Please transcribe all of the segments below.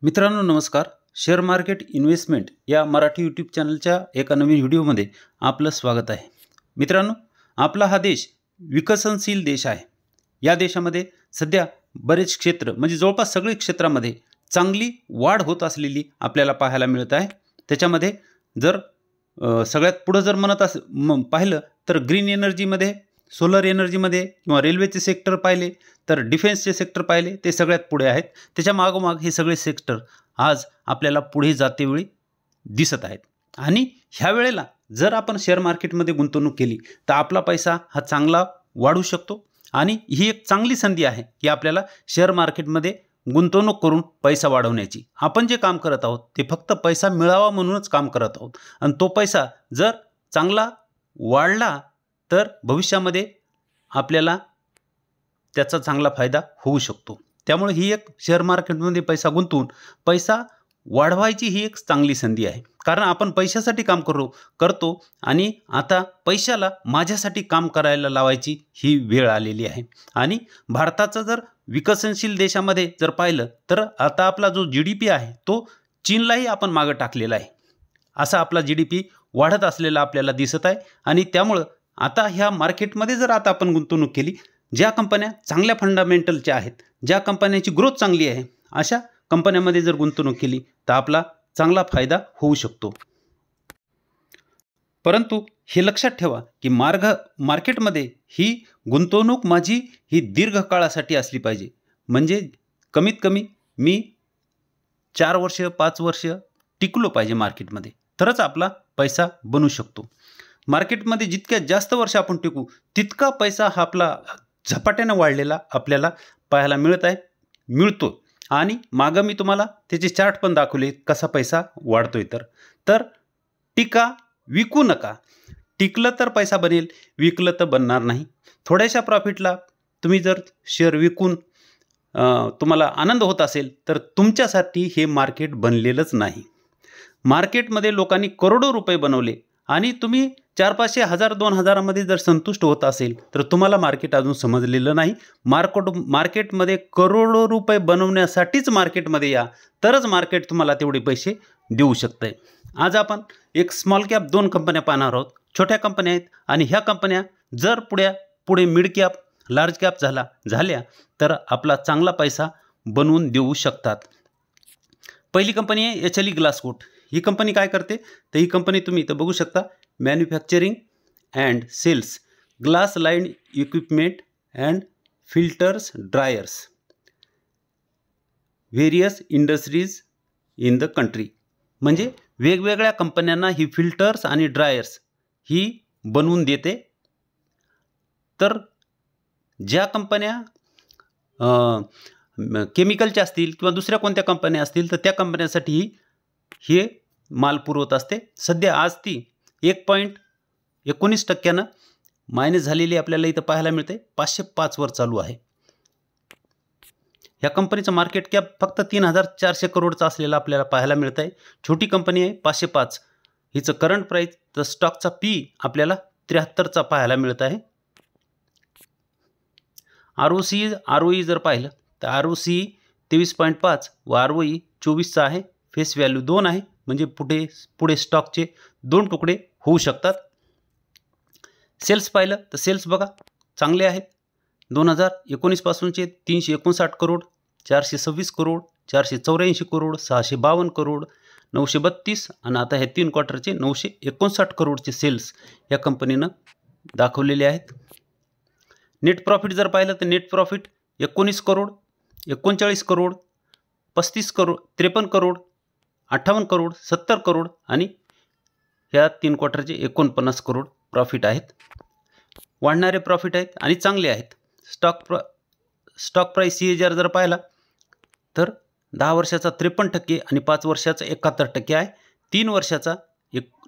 मित्रांनो नमस्कार. Share market investment या मराठी यूट्यूब चॅनलच्या एका नवीन व्हिडिओमध्ये आपलं स्वागत आहे. मित्रांनो, आपला हा देश विकसनशील देश आहे. या देशामध्ये सध्या बरेच क्षेत्र म्हणजे जवळपास सगळे क्षेत्रामध्ये चांगली वाढ होत असलेली आपल्याला पाहायला मिळत आहे. त्याच्यामध्ये जर सगळ्यात पुढे जर पाहिलं तर ग्रीन एनर्जीमध्ये, सोलर एनर्जीमध्ये किंवा रेल्वेचे सेक्टर पाहिले तर डिफेन्सचे सेक्टर पाहिले ते सगळ्यात पुढे आहेत. त्याच्या मागोमाग हे सगळे सेक्टर आज आपल्याला पुढे जातेवेळी दिसत आहेत. आणि ह्या वेळेला जर आपण शेअर मार्केटमध्ये गुंतवणूक केली तर आपला पैसा हा चांगला वाढू शकतो. आणि ही एक चांगली संधी आहे की आपल्याला शेअर मार्केटमध्ये गुंतवणूक करून पैसा वाढवण्याची. आपण जे काम करत आहोत ते फक्त पैसा मिळावा म्हणूनच काम करत आहोत. आणि तो पैसा जर चांगला वाढला तर भविष्यामध्ये आपल्याला त्याचा चांगला फायदा होऊ शकतो. त्यामुळे ही एक शेअर मार्केटमध्ये पैसा गुंतवून पैसा वाढवायची ही एक चांगली संधी आहे. कारण आपण पैशासाठी काम करतो आणि आता पैशाला माझ्यासाठी काम करायला लावायची ही वेळ आलेली आहे. आणि भारताचं जर विकसनशील देशामध्ये जर पाहिलं तर आता आपला जो GDP आहे तो चीनलाही आपण मागं टाकलेला आहे. असा आपला GDP वाढत असलेला आपल्याला दिसत आहे. आणि त्यामुळं आता ह्या मार्केटमध्ये जर आता आपण गुंतवणूक केली, ज्या कंपन्या चांगल्या फंडामेंटलच्या आहेत, ज्या कंपन्यांची ग्रोथ चांगली आहे, अशा कंपन्यांमध्ये जर गुंतवणूक केली तर आपला चांगला फायदा होऊ शकतो. परंतु हे लक्षात ठेवा की मार्केटमध्ये ही गुंतवणूक माझी ही दीर्घकाळासाठी असली पाहिजे. म्हणजे कमीत कमी मी 4 वर्ष 5 वर्ष टिकलो पाहिजे मार्केटमध्ये, तरच आपला पैसा बनू शकतो. मार्केटमध्ये जितक्या जास्त वर्ष आपण टिकू तितका पैसा हा आपला झपाट्याने वाढलेला आपल्याला पाहायला मिळतो. आणि मागं मी तुम्हाला त्याचे चार्ट पण दाखवले कसा पैसा वाढतोय. तर टिका, विकू नका. टिकलं तर पैसा बनेल, विकलं तर बनणार नाही. थोड्याशा प्रॉफिटला तुम्ही जर शेअर विकून तुम्हाला आनंद होत असेल तर तुमच्यासाठी हे मार्केट बनलेलंच नाही. मार्केटमध्ये लोकांनी करोडो रुपये बनवले आणि तुम्ही 400-500 1000 2000 जर संतुष्ट होत असेल तर तुम्हाला मार्केट अजून समजलेलं नाही. मार्केटमध्ये करोडो रुपये बनवण्यासाठीच मार्केटमध्ये या, तरच मार्केट तुम्हाला तेवढे पैसे देऊ शकते. आज आपण एक स्मॉल कॅप 2 कंपन्या पाहणार आहोत. छोट्या कंपन्या आहेत आणि ह्या कंपन्या जर पुढे मिड कॅप, लार्ज कॅप झाल्या तर आपला चांगला पैसा बनवून देऊ शकतात. पहिली कंपनी आहे HLE ग्लासकोट. ही कंपनी काय करते तर ही कंपनी तुम्ही इथं बघू शकता. Manufacturing and sales glass line equipment and filters dryers various industries in the country. म्हणजे वेगवेगळ्या कंपन्यांना ही फिल्टर्स आणि ड्रायर्स ही बनवून देते. तर ज्या कंपन्या केमिकलच्या असतील किंवा दुसऱ्या कोणत्या कंपन्या असतील तर त्या कंपन्यांसाठी हे माल पुरवत असते. सध्या आज ती 1.19% मायनस झालेली आपल्याला इथं पाहायला मिळते. 505 वर चालू आहे. ह्या कंपनीचं मार्केट कॅप फक्त 3400 करोडचा असलेला आपल्याला पाहायला मिळत आहे. छोटी कंपनी आहे 505. हिचं करंट प्राईस तर स्टॉकचा P आपल्याला 73चा पाहायला मिळत आहे. ROE जर पाहिलं तर ROCE 23.5 व ROE 24चा आहे. फेस व्हॅल्यू 2 आहे. म्हणजे पुढे स्टॉकचे 2 तुकडे होऊ शकतात. सेल्स पाहिलं तर सेल्स बघा चांगले आहेत. 2019 पासूनचे 359 करोड, 426 करोड, 484 करोड, 652 करोड, 932 आणि आता हे 3 क्वार्टरचे 959 करोडचे सेल्स या कंपनीनं दाखवलेले आहेत. नेट प्रॉफिट जर पाहिलं तर नेट प्रॉफिट 19 करोड, 39 करोड, 35 करोड, 53 करोड, 58 करोड, 70 करोड आणि ह्या 3 क्वार्टरचे 49 करोड प्रॉफिट आहेत. वाढणारे प्रॉफिट आहेत आणि चांगले आहेत. स्टॉक प्राईस CAGR जर पाहिला तर 10 वर्षाचा 53% आणि 5 वर्षाचा 71% आहे. 3 वर्षाचा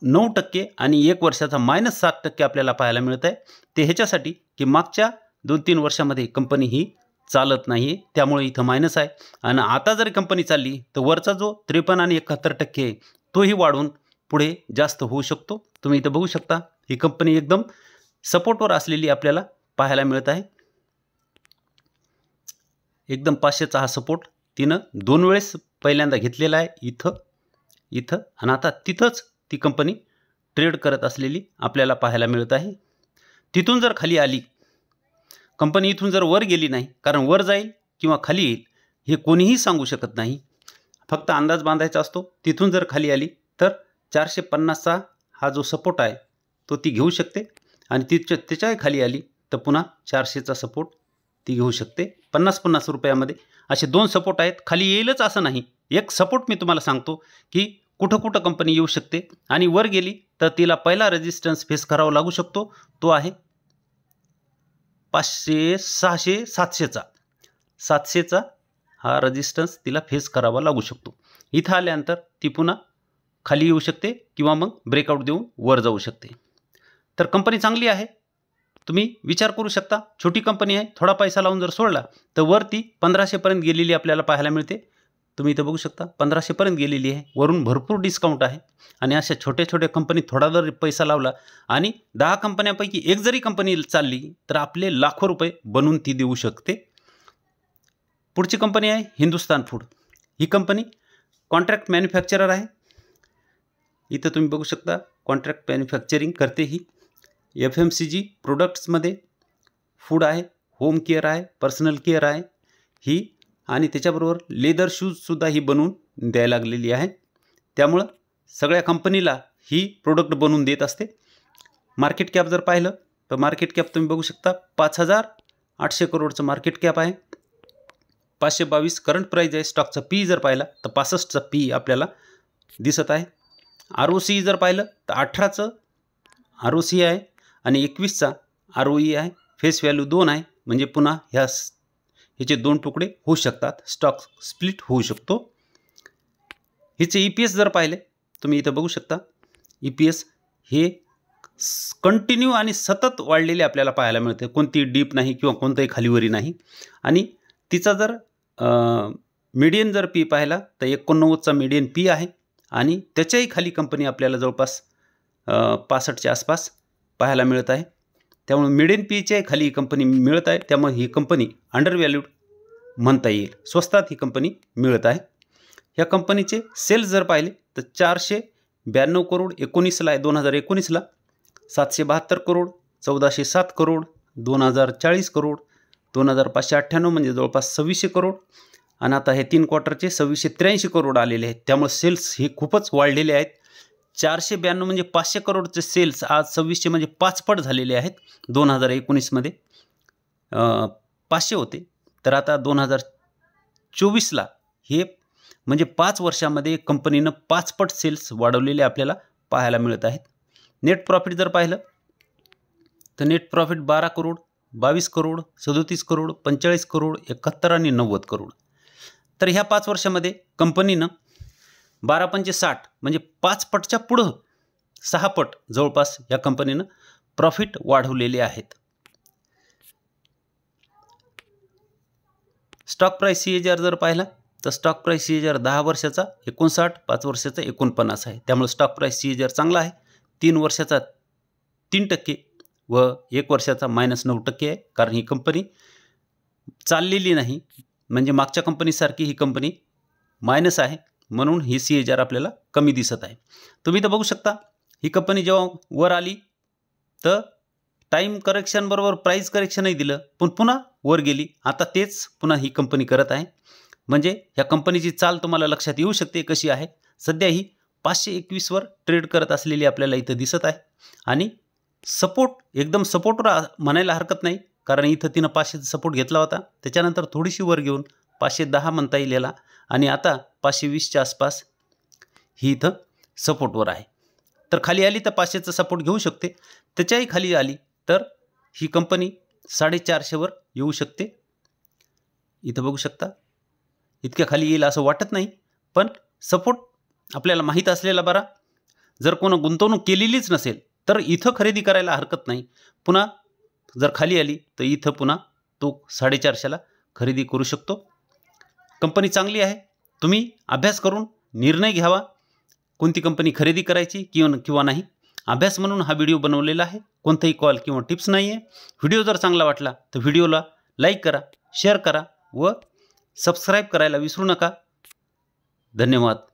9% आणि 1 वर्षाचा -7% आपल्याला पाहायला मिळत आहे. ते ह्याच्यासाठी की मागच्या 2-3 वर्षामध्ये कंपनी ही चालत नाही, त्यामुळे इथं मायनस आहे. आणि आता जर कंपनी चालली तर वरचा जो 53 आणि 71% आहे तोही वाढून पुढे जास्त होऊ शकतो. तुम्ही इथं बघू शकता ही कंपनी एकदम सपोर्टवर असलेली आपल्याला पाहायला मिळत आहे. एकदम 500चा हा सपोर्ट तिनं 2 वेळेस पहिल्यांदा घेतलेला आहे इथं आणि आता तिथंच ती कंपनी ट्रेड करत असलेली आपल्याला पाहायला मिळत आहे। तिथून जर खाली आली कंपनी, इथून जर वर गेली नाही, कारण वर जाईल किंवा खाली येईल हे कोणीही सांगू शकत नाही, फक्त अंदाज बांधायचा असतो। तिथून जर खाली आली तर 450चा हा जो सपोर्ट आहे तो ती घेऊ शकते आणि त्याच्याही खाली आली तर पुन्हा 400चा सपोर्ट ती घेऊ शकते। 50-50 रुपयामध्ये असे दोन सपोर्ट आहेत। खाली येईलच असं नाही। एक सपोर्ट मी तुम्हाला सांगतो की कुठं कंपनी येऊ शकते आणि वर गेली तर तिला पहिला रेजिस्टन्स फेस करावा लागू शकतो, तो आहे 500, 600, 700चा हा रेजिस्टन्स तिला फेस करावा लागू शकतो। इथं आल्यानंतर ती पुन्हा खाली येऊ शकते किंवा मग ब्रेकआउट देऊन वर जाऊ शकते। तर कंपनी चांगली आहे, तुम्ही विचार करू शकता। छोटी कंपनी आहे, थोडा पैसा लावून जर सोडला तर वर ती 1500 पर्यंत गेलेली आपल्याला पाहायला मिळते। तुम्ही इथं बघू शकता 1500 पर्यंत गेलेली आहे, वरून भरपूर डिस्काउंट आहे। आणि अशा छोट्या कंपनीत थोडा जर पैसा लावला आणि 10 कंपन्यांपैकी एक जरी कंपनी चालली तर आपले लाखो रुपये बनवून ती देऊ शकते। पुढची कंपनी आहे हिंदुस्तान फूड। ही कंपनी कॉन्ट्रॅक्ट मॅन्युफॅक्चरर आहे। इथं तुम्ही बघू शकता कॉन्ट्रॅक्ट मॅन्युफॅक्चरिंग करते ही। FMCG प्रोडक्ट्समध्ये फूड आहे, होम केअर आहे, पर्सनल केअर आहे ही, आणि त्याच्याबरोबर लेदर शूजसुद्धा ही बनवून द्यायला लागलेली आहे। त्यामुळं सगळ्या कंपनीला ही प्रोडक्ट बनवून देत असते। मार्केट कॅप जर पाहिलं तर मार्केट कॅप तुम्ही बघू शकता 5800 करोडचं मार्केट कॅप आहे। 522 करंट प्राईज आहे। स्टॉकचा पी जर पाहिला तर 65चा पी आपल्याला दिसत आहे। ROC जर पाहिलं तर 18चं ROC आहे आणि 21चा ROE आहे। फेस व्हॅल्यू 2 आहे, म्हणजे पुन्हा ह्याचे दोन तुकडे होऊ शकतात, स्टॉक स्प्लिट होऊ शकतो। हिचे EPS जर पाहिले तुम्ही इथं बघू शकता, EPS हे कंटिन्यू आणि सतत वाढलेले आपल्याला पाहायला मिळते, कोणती डीप नाही किंवा कोणताही खालीवरी नाही। आणि तिचा जर मीडियन जर पी पाहिला तर 89चा मीडियन पी आहे आणि त्याच्याही खाली कंपनी आपल्याला जवळपास 65च्या आसपास पाहायला मिळत आहे। त्यामुळे मीडियन पीच्याही खाली ही कंपनी मिळत आहे, त्यामुळे ही कंपनी अंडर व्हॅल्यूड म्हणता येईल, स्वस्तात ही कंपनी मिळत आहे। ह्या कंपनीचे सेल्स जर पाहिले तर 492 करोड 19ला आहे, 2019ला 772 करोड, 1407 करोड, 2040 करोड, 2598 म्हणजे जवळपास 2600 करोड, आणि आता हे 3 क्वार्टरचे 2683 करोड आलेले आहेत। त्यामुळे सेल्स हे खूपच वाढलेले आहेत। 492 म्हणजे 500 करोडचे सेल्स आज 2600 म्हणजे 5 पट झालेले आहेत। 2019मध्ये 500 होते, तर आता 2024ला हे म्हणजे 5 वर्षामध्ये कंपनीनं 5 पट सेल्स वाढवलेले आपल्याला पाहायला मिळत आहेत। नेट प्रॉफिट जर पाहिलं तर नेट प्रॉफिट 12 करोड, 22 करोड, 37 करोड, 45 करोड, 71 आणि 90 करोड। तर ह्या 5 वर्षामध्ये कंपनीनं 12×5 म्हणजे 5 पटच्या पुढं 6 पट जवळपास या कंपनीनं प्रॉफिट वाढवलेले आहेत। स्टॉक प्राइस CAGR जर पाहिला तर स्टॉक प्राइस CAGR 10 वर्षाचा 59, 5 वर्षाचा 49 आहे। त्यामुळे स्टॉक प्राइस CAGR चांगला आहे। 3 वर्षाचा 3% व 1 वर्षाचा -9% आहे, कारण ही कंपनी चाललेली नाही, म्हणजे मागच्या कंपनीसारखी ही कंपनी मायनस आहे, म्हणून ही CAGR आपल्याला कमी दिसत आहे। तुम्ही तर बघू शकता ही कंपनी जेव्हा वर आली तर टाइम करेक्शन बरोबर प्राइस करेक्शनही दिलं, पण पुन्हा वर गेली। आता तेच पुन्हा ही कंपनी करत आहे, म्हणजे ह्या कंपनीची चाल तुम्हाला लक्षात येऊ शकते कशी आहे। सध्या ही 521 वर ट्रेड करत असलेली आपल्याला इथं दिसत आहे आणि सपोर्ट एकदम सपोर्टवर म्हणायला हरकत नाही, कारण इथं तिनं 500 सपोर्ट घेतला होता, त्याच्यानंतर थोडीशी वर घेऊन 510 म्हणता येईल याला, आणि आता 520च्या आसपास ही इथं सपोर्टवर आहे। तर खाली आली तर 500चा सपोर्ट घेऊ शकते, त्याच्याही खाली आली तर ही कंपनी 450 वर येऊ शकते। इथं बघू शकता इतक्या खाली येईल असं वाटत नाही, पण सपोर्ट आपल्याला माहीत असलेला बरा। जर कोण गुंतवणूक केलेलीच नसेल तर इथं खरेदी करायला हरकत नाही। पुन्हा जर खाली आली तर इथं पुन्हा तो 450ला खरेदी करू शकतो। कंपनी चांगली आहे, तुम्ही अभ्यास करून निर्णय घ्यावा कोणती कंपनी खरेदी करायची किंवा नाही। अभ्यास म्हणून हा व्हिडिओ बनवलेला आहे, कोणताही कॉल किंवा टिप्स नाही आहे। व्हिडिओ जर चांगला वाटला तर व्हिडिओला लाईक करा, शेअर करा व सबस्क्राईब करायला विसरू नका। धन्यवाद.